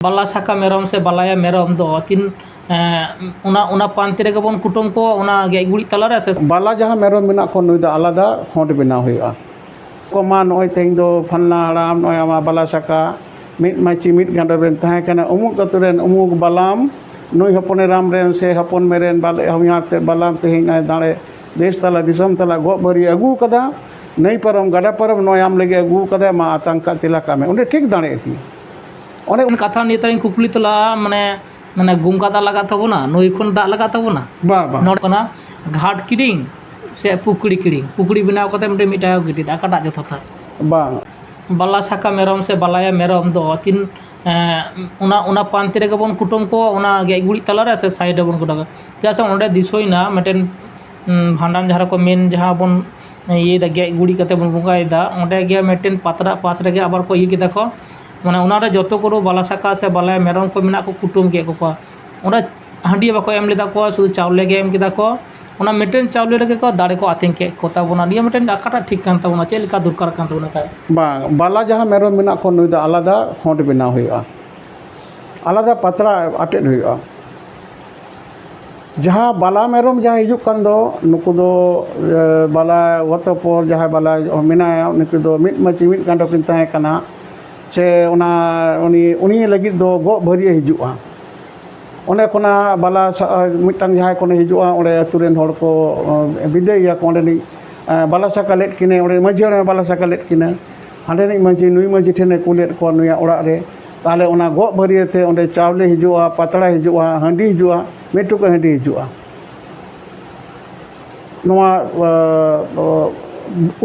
बाला साका मेरम से बालाया मेरम दो तीन उना पांति रे बन कुटुम को उना गे गुड़ी तलारे से बाला जहाँ मेरम मेना को नुई दा आलादा खोंड बनाव हुआ को मा नोय तें दो फन्ना हराम नोय आमा बाला साका मिट माची मिट गांडो बेन तहां कना उमुक अतुरेन उमुक बालाम नुई हपने राम रेन से हपन मेरेन बाले हमियार ते बालाम तेहिं नाय दाड़े देश तला दिसम तला गो भरी अगू कदा नहीं परम गड़ा परम नोय आम लगे अगू कदा मा आतंका तिलाका में उन्हें ठीक दाड़े थी ओने उन कथा नेतारिन कुकली तला माने माने गुमका दा लगा तबोना नई खन दा लगा तबोना बा बा नोड कना घाट किडिंग से पुकड़ी बनाव कते मटे मिटाव गिटी दा काटा जथथा बा बाला साका मेरम से बालाया मेरम दो तीन उना पांति रे बन कुटुम को उना गे गुड़ी तलारे से साइड बन गुडा जैसे ओंडे दिसोइना मटेन भांडान जहां को मेन जहां बन ये दा गे गुड़ी कते बन बुंगायदा ओंडे गे मटेन पात्रा पास रे आबार को ये किदा को माने उनारे जतो को बाला साका से बालाया मेरम को मेना को कुटुम के को ओंडे हांडी बाको एम लेदा को शुद्ध चावले गे एम किदा को ओना मेटेन चावले रे को दाड़े को आतें के कोता बोना निया मेटेन आकाटा ठीक कान ताबोना चेल का दरकार कान ताबोना का बा बाला जहाँ मेरम मेना को नुई दा आलादा खोंड बनाव हुआ आलादा पतरा आटेद हुआ जहाँ बाला मेरम जहाँ हिजुक कान दो नुकु दो बाला वतोपोर जहाँ बाला मेनाया नुकु दो मिट मची मिट गांडो किन तहां कना से उनी लगी दो गो भरिए हिजुआ ओने कोना बाला मिटन जहाँ को हिजुआ ओंडे अतुरेन हड़ को बिदाया को ओंडे बाला साका लेट किने ओंडे मांझी ओंडे बाला साका लेट किने हांडे नि मांझी नुई मांझी ठेने कुलेट को नुया ओड़ा रे ताले ओना गो भरिए ते ओंडे चावले हिजुआ पतड़ा हिजुआ हांडी हिजुआ मेटू को हांडी हिजुआ नोआ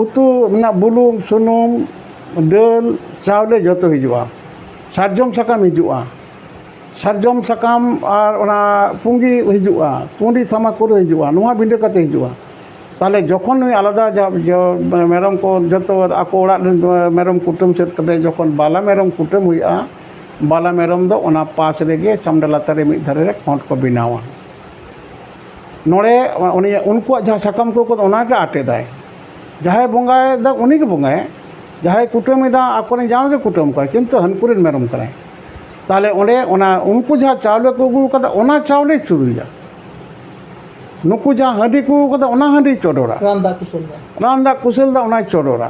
उतु मेना बुलुंग सुनुम दाल चावले जतो हिजुआ सारजम साकाम हिजुआ सारजम साकाम और ओना पुंगी हिजुआ पुंडी थमाकुर हिजुआ नोआ बिंडे कते हिजुआ ताले जखन नुई आलादा जो मेरम को जतो आको ओड़ा मेरम कुटुम सेट कते जखन बाला मेरम कुटुम हुआ बाला मेरम दो ओना पास रेगे चामड़ा लातारे मिद धारे रे खोंट को बनावा नोड़े उनको जहाँ साकाम को ओना के आटेदाय जहाँ बंगाए दा उनी के बंगाए जहाँ कुटुम आको जाओ के कुटुम को किंतु हनकुरेन मेरम कराए ताले ओंडे ओना उनको जहाँ चावले को अगू कदा ओना चावले चुरुया नुकु जहाँ हांडी को कदा ओना हांडी चोडोरा रांदा कुशलदा ओना चोडोरा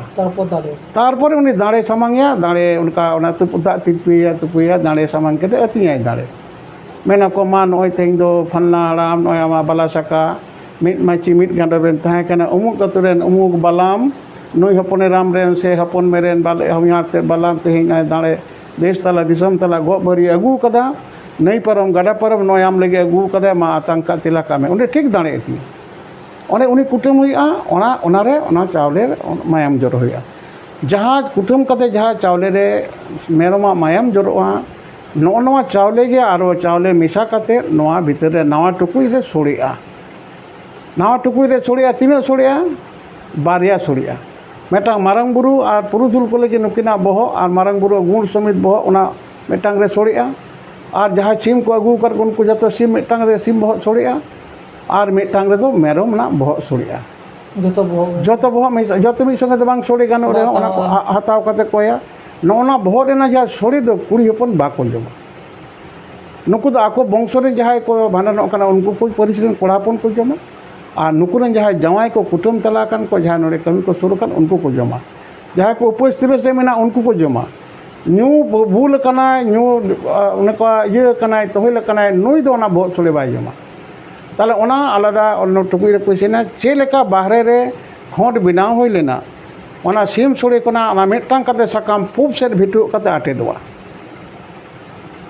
तारपर उनी दाड़े सामांगया दाड़े उनका ओना तुपुदा तुपुया दाड़े सामांग के अतियाय दाड़े मेना को मा नोय तें दो फन्ना हराम नोय आमा बाला साका मिट माची मिट गांडो बेन तहां कना उमुक अतुरेन उमुक बालाम नुई हपने राम रेन से हपन मेरेन बाले हमियार ते बालाम तेहिं नाय दाड़े देश तला दिसम तला गो भरी अगू कदा नहीं परम गड़ा परम नोय आम लगे अगू कदा मा आतंका तिलाका में उन्हें ठीक दाड़े थी ओने उनी कुटुम हुआ ओना चावले मायाम जरो हुआ जहाँ कुटुम कते जहाँ चावले रे मेरमा मायाम जरोआ नोआ चावले गे आरो चावले मिसा कते नोआ भीतर रे नवा टुकुई रे सोड़ेआ नवा टुकुई रे सोड़ेआ तीना सोड़ेआ बारिया सोड़ेआ मेटांग मारंग बुरु और पुरुधुल को लगे नुकिना बहो और मारंग बुरु गुण समित बहो ओना मेटांग रे सोड़ेआ और जहाँ सीम को अगू कर उनको जतो सीम मेटांग रे सीम बहो सोड़ेआ और मेटांग रे दो मेरम ना बहो सोड़ेआ जतो बहो जतो मी संगे दो बांग सोड़े गानो रे ओना को हताव कते कोया नोना बहो रेना जा सोड़े दो कुड़ी हपन बाको जमा नुकु दो आको वंश रे जहाँ को भांडन कना उनको कोई परिश्रम कोड़ापन को जमा और नुकुरन जहाँ जवाई को कुटुम तलाकन को जहाँ नोड़े कमी को सुरुकन उनको को जमा जहाँ को उपस्थित से मेना उनको को जमा न्यू भूल कनाय न्यू उनका ये कनाय तोहिल कनाय नुई दो ना बहुत सोले बाय जमा ताले ओना आलादा ओनो टुकुई रे कुइसेना चेलेका बाहरे रे खोंड बनाव होई लेना ओना सीम सोड़े कोना ओना मिटटांग कते साकाम पूब सेट भिटु कते आटे दोआ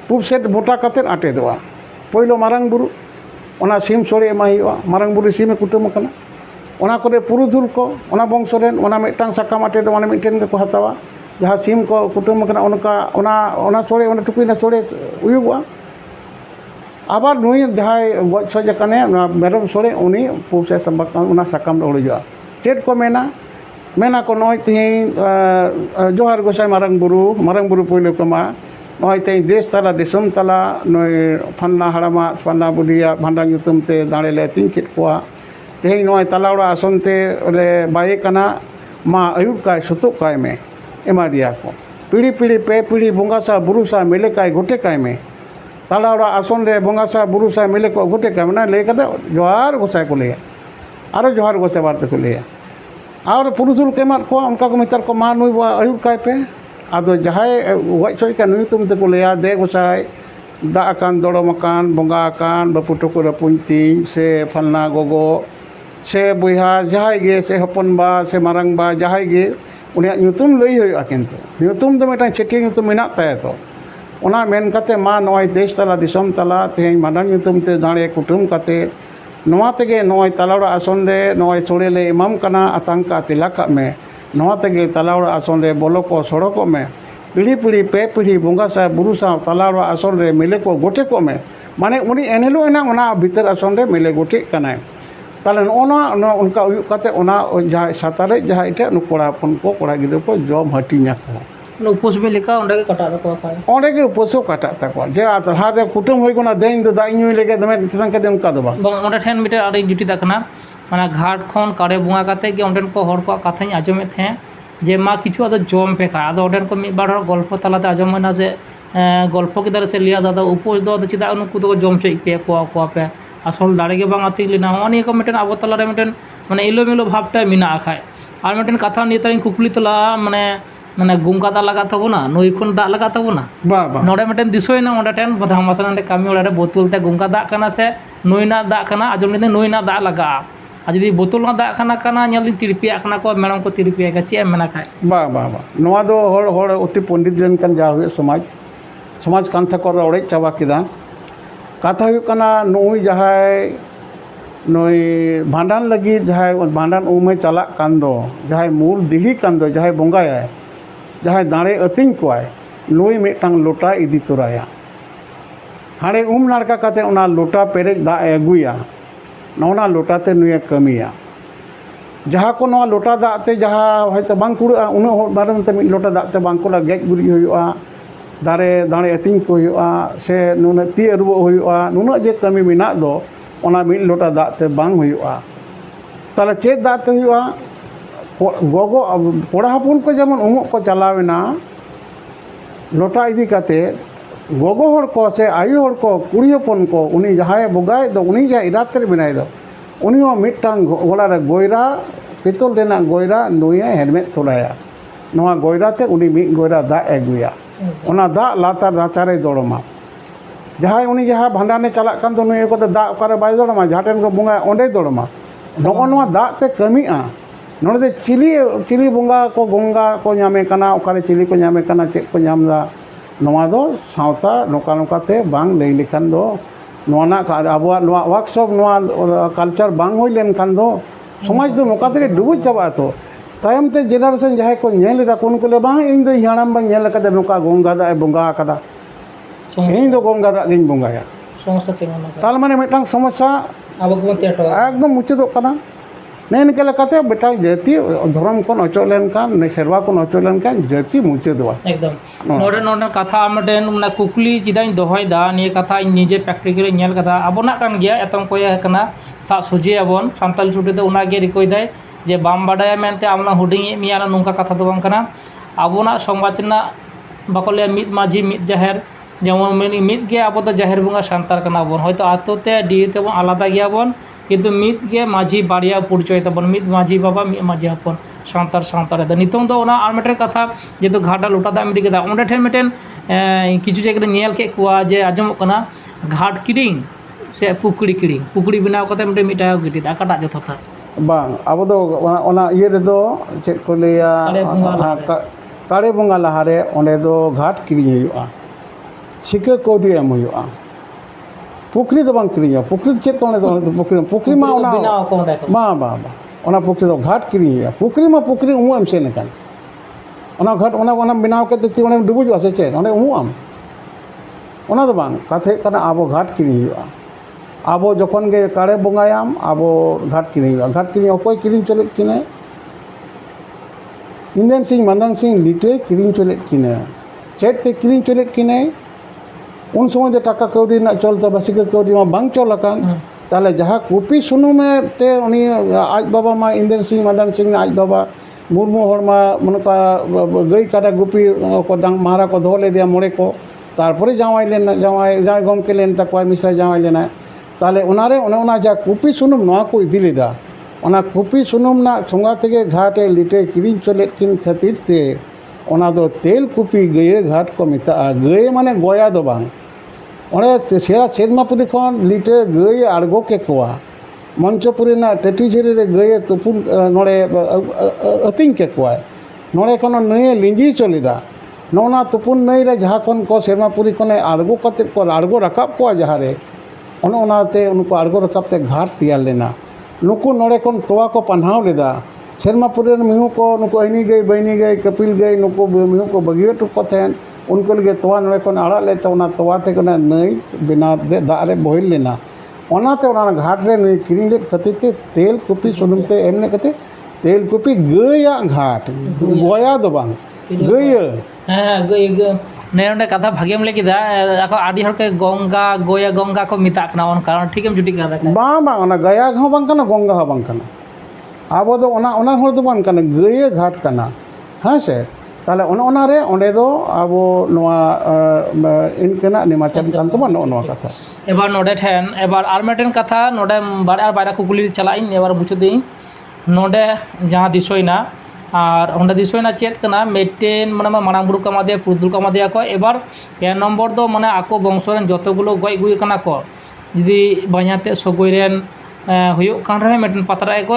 पूब सेट मोटा कते आटे दोआ पहिलो मारंग बुरु ओना सीम सोड़े एमा हुआ मारंग बुरु सीम कुटुम कना ओना कोरे पुरुधुल को ओना वंश रेन ओना मिटटांग साकाम आटे दो ओना मिटेन के को हतावा जहाँ सीम को कुटुम कना उनका ओना सोड़े ओना टुकुई ना सोड़े उयुगवा आबार नुई जहाँ गज सज कने मेरम सोड़े उनी पूसे संबक ओना साकाम उड़ुजा चेट को मेना को नोय तें जोहार गोसाई मारंग बुरु पहिलो कमा नोय तें देश तला दिसम तला नोय फन्ना हड़ामा फन्ना बुढ़िया भांडा युतुम ते दाड़े ले तिंग किट कोआ तें नोय तलावड़ा आसन ते ओले बाये कना मा अयुब काय सुतुक काय में एमा दिया को पीढ़ी पीढ़ी पे पीढ़ी बंगा सा बुरु सा मिले काय गोटे काय में ताला ओड़ा आसन रे बंगा सा बुरु सा मिले को गोटे काय में ले कते जोहार गोसाई को लिया आरो जोहार गोसाई बारते को लिया और पुरुषुल के मार को उनका को मितर को मा नुई आयुर काय पे आदो जहाय गज सोई का नुई तुम ते को लिया दे गोसाई दा अकान दड़म अकान बंगा अकान बापू टुकु रपुंती से फलना गोगो से बुहा जहाय गे से हपन बा से मारंग बा जहाय गे उन्हें ᱧᱩᱛᱩᱢ लई हुआ किंतु ᱧᱩᱛᱩᱢ दो मिटा छेटी ᱧᱩᱛᱩᱢ मेना ताया तो उना मेन कते मा नोय देश तला दिसम तला तेहन माडान ᱧᱩᱛᱩᱢ ते दाड़े कुटुम कते नोवा तेगे नोय तलावड़ा आसन रे नोय सोड़े ले इमाम कना आतंका तिलाका में नोवा तेगे तलावड़ा आसन रे बोलो को सड़को में पीढ़ी पीढ़ी पे पीढ़ी बंगा सा बुरु सा तलावड़ा आसन रे मिले को गोटे को में माने उनी एनहेलो एना उना भीतर आसन रे मिले गोटे कनाय ताले नोना उनका कते उना जहाँ सातारे जहाँ इटे कोड़ा को कोड़ा गिद्रा को जॉब हटिंगा को उपवास में लेका ओंडे के कटा तको खाय ओंडे के उपवास काटा तको जे हाते कुटुम होय कोना देन दो दाई ᱧᱩᱭ लेके दमे तिसं के उनका दो बा ओंडे ठेन मिटे आड़ी जुटी दाकना माने घाट खन काड़े बुंगा काते के ओंडेन को हर को कथाई आजमे थे जे मा किछु आदो जॉम पे खा आदो ओंडेन को मिद बार गल्प तालाते आजम होना से गल्प के दारे से लिया दादा उपवास दो चिदा उनको तो जॉम से पे को पे आसल दाड़े के बांग आती लेना हनी को मिटेन अब तलारे मिटेन माने इलोमिलो भावटा मिना खाय और मिटेन कथा निये तारिन कुकली तला माने माने गुंगा दा लगा तबोना नई खन दा लगा तबोना बा बा नोडे मिटेन दिसोयना ओंडे टेन बधामासन ओंडे कामी ओड़े बोतल ते गुंगा दा कना से नईना दा कना आजम निदे नईना दा लगा आ जदि बोतल दा कना कना नेल तिरपिया कना को मेरम को तिरपिया का चे मेना खाय बा बा बा नोवा दो होड़ अति पंडित जन कन जा हुए समाज समाज कांथा को ओड़े चाबा किदा कथा नई जहाँ नई भांडान लगी जहाँ भांडान उमे चला जहाँ मूल दिढ़ी जहाँ बंगाया जहाँ दाड़े अतिंग कोय नई मिटांग लोटा इदी तोराया हाड़े नाड़का कते उना लोटा पेरेज दा अगुया नौना लोटाते नुए कमिया जहाँ को नवा लोटा दाते जहाँ हयतो बांग कुड़ा उन बारे में लोटा दाते बांग को गेज गुरी हुआ दारे दाड़े अतिंग को हुआ से नुना ती अरुब हुआ नुना जे कमी मिना दो ओना मिल लोटा दाते बांग हुआ ताले चेत दाते हुआ गोगो कोड़ा हपुन को जेमन उमुक को चलावेना लोटा इदी काते गोगो हर को से आयु हर को कुड़ी हपुन को उनी जहाय बोगाय दो उनी जहां इराते बिनाय दो उनी हो मिटांग गोला रे गोयरा पितल देना गोयरा नुया हेलमेट तोलाया नवा गोयराते उनी मि गोयरा दा एगुया उना दा लातार राचारे दौड़मा जहाँ उनी जहाँ भांडाने चला कान तो नुई को दा ओकारे बाय दौड़मा जहाटेन को बंगा ओंडे दौड़मा नोको नवा दा ते कमीआ नोडे चिली चिली बंगा को गंगा को नामे कना ओकारे चिली को नामे कना चेक को नामदा नवा दो सावता नोका नोका ते बांग लई लेखान दो नोना आबुआ नोआ वर्कशॉप नोआ कल्चर बांग होई लेन खान दो समाज दो नोका ते डुबु चाबा तो तायम ते जेनरेशन जहाँ को नेलेदा कोन को ले बांग इन दो हाड़ाम बा नेल कदे नोका गंगा दा बंगा कदा इन दो गंगा दा गिन बंगाया समस्या तेमन ताल माने मिटांग समस्या अब को तेटो एकदम मुचदो कना नेन के लकाते बेटा जाति धर्म को अचो लेन कान ने सेरवा को अचो लेन कान जाति मुचदो एकदम नोडे नोडे कथा मटेन माने कुकली चिदाई दोहयदा निये कथा निजे प्रैक्टिकली नेल कथा अबोना कान गया एतम कोया कना सा सुजे अबन सान्ताल टुडे दो उना गे रिकॉय दाय जे बाम बाडाया मेनते आमना हुडिंग मियाना नुंका कथा दो बांग कना अबोना समाजना बाकोले मिद माझी मिद जाहेर जेमन मिद गे अब तो जाहेर बंगा सान्ताल कना बन हयतो आतोते डीते बन आलादा गया बन किंतु मिद गे माझी बाड़िया परिचय तबन मिद माझी बाबा मिद माझी हपन सान्ताल सान्ताल रे नितों दो ओना आर मिटेन कथा जेतो घाटा लोटा दाम इदी केदा ओंडे ठेन मिटेन किछु जगह नेल के कुआ जे आजम कना घाट किरिंग से पुकड़ी बनाव कते मिटे मिटाव गिटी दाकाटा जथाथा बांग अब दो ओना ये रे दो चेक को लेया काड़े बंगा लहारे ओंडे दो घाट किरिंग हुआ सिक्के कोडी एम हुआ पुखरी दो बांग किरिंग पुखरी चेत ओंडे दो पुखरी मा ओना मा बा ओना पुखरी दो घाट किरिंग हुआ पुखरी मा पुखरी उमु एम से नकान ओना घाट ओना बनाव के ती ओने डुबुजो से चे ओंडे उमु आम ओना दो बांग काथे कना आबो घाट किरिंग हुआ आबो जखन गे काड़े बंगायाम आबो घाट किरिंग घाट किरिंग अकोय किरिंग चलेत किने इंदन सिंह मंदन सिंह लिटे किरिंग चलेत किने चेत ते किरिंग चलेत किने उन समय दे टाका कौड़ी ना चलता बसिक कौड़ी मा बांग चल अकान ताले जहाँ कुपी सुनु में ते उनी आज बाबा मा इंदन सिंह मंदन सिंह आज बाबा मुर्मू हरमा मनका गई काटा गुपी को डांग मारा को धो ले दिया मोड़े को तारपरे जावाई लेना जावाई गमके लेन तक मिश्रा जावाई लेना ताले उनारे उना जा कुपी सुनुम नवा को इदी लेदा उना कुपी सुनुम ना संगा तेगे घाटे लिटे किरिन चलेत किन खातिर से उना दो तेल कुपी गए घाट को मिता गए माने गोया दो बांग उन्हें सेरा सेरमापुरी खन लिटे गए आड़गो के कोआ मंचपुरी ना टटी झेरी रे गए तुपुन नोड़े अतिंग के कोआ नोड़े कोनो नए लिंजी चलेदा नोना तुपुन नई रे जहाँ खन को सेरमापुरी कोने आड़गो कते को आड़गो रकाब कोआ जहाँ रे उन्होंने उनको आड़गो रकाब ते घाट तैयार लेना नुकु नोड़े कोन तोवा को पन्हाव लेदा सेरमापुरी मिहू को नुकु अहनी गई बहनी गई कपिल गई नुकु मिहू को बगिए टुक थे उनको लगे तोवा नोड़े कोन आड़ा ले तो तोवा थे नई बिना दे दारे बोहिल लेना ओनाते ओना घाट रे नई किरिंग लेट खातिर ते तेल कुपी सुनुमते एमने खातिर तेल कुपी गया घाट गोया दो बांग गया हाँ गई ने कथा भागेम ले किदा आको आदि हर के गंगा गोया गंगा को मिता कना उन कारण ठीक है जुटी कदा बा बा ओना गया घ बांग कना गंगा ह बांग कना आबो दो ओना हर दो बांग कना गया घाट कना हाँ से ताले ओना रे ओंडे दो आबो नोआ इनकेना निमाचन कान तो नोआ कथा एबार नोडे ठेन एबार आर मेटेन कथा नोडे बार आर बायरा कुकुली चलाइन एबार मुचुदी नोडे जहाँ दिसोइना और ओंडे दिसोइना चेत कना मेटेन माने मारांग बुरु कामादे पुरुदुल कामादे को एबार 1 नम्बर दो माने आको बंशरेन जतगुलो गय गुय कना को जदि बायाते सगोयरेन हुयुग कान रे मेटेन पात्रा को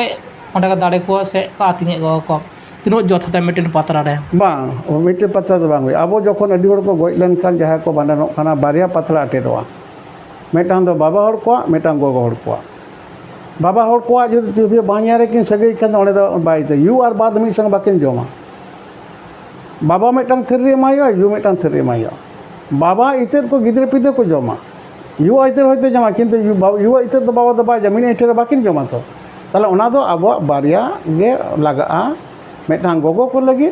ओंडे का दाड़े को से आतिने को तीनों जथाता मेटेन पात्रा रे बांग मेटेन पात्रा दो बांग आबो जखन अडी हर को गय लेन कान जहाँ को बांडानो खाना बारिया पात्रा आटे दोआ मेटांग दो बाबा हर को मेटांग गोगो हर को बाबा हर को जुदी बांया रे किन सगई खान ओंडे दो बायते यू आर बाद मी संग बाकिन जोमा बाबा मेटांग थेरी मायो यू मेटांग थेरी मायो बाबा इतर को गिदरे पिदरे को जोमा यू इतर होते जमा किंतु यू इतर दो बाबा दो बा जमीन इतर बाकिन जोमा तो ताले ओना दो आबो बारिया गे लगा मेटांग गोगो को लगी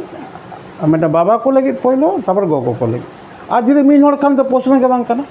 मेटा बाबा को लगी पहलो तापर गोगो को लगी और जुदी मीन हर खान तो प्रश्न के बांग कना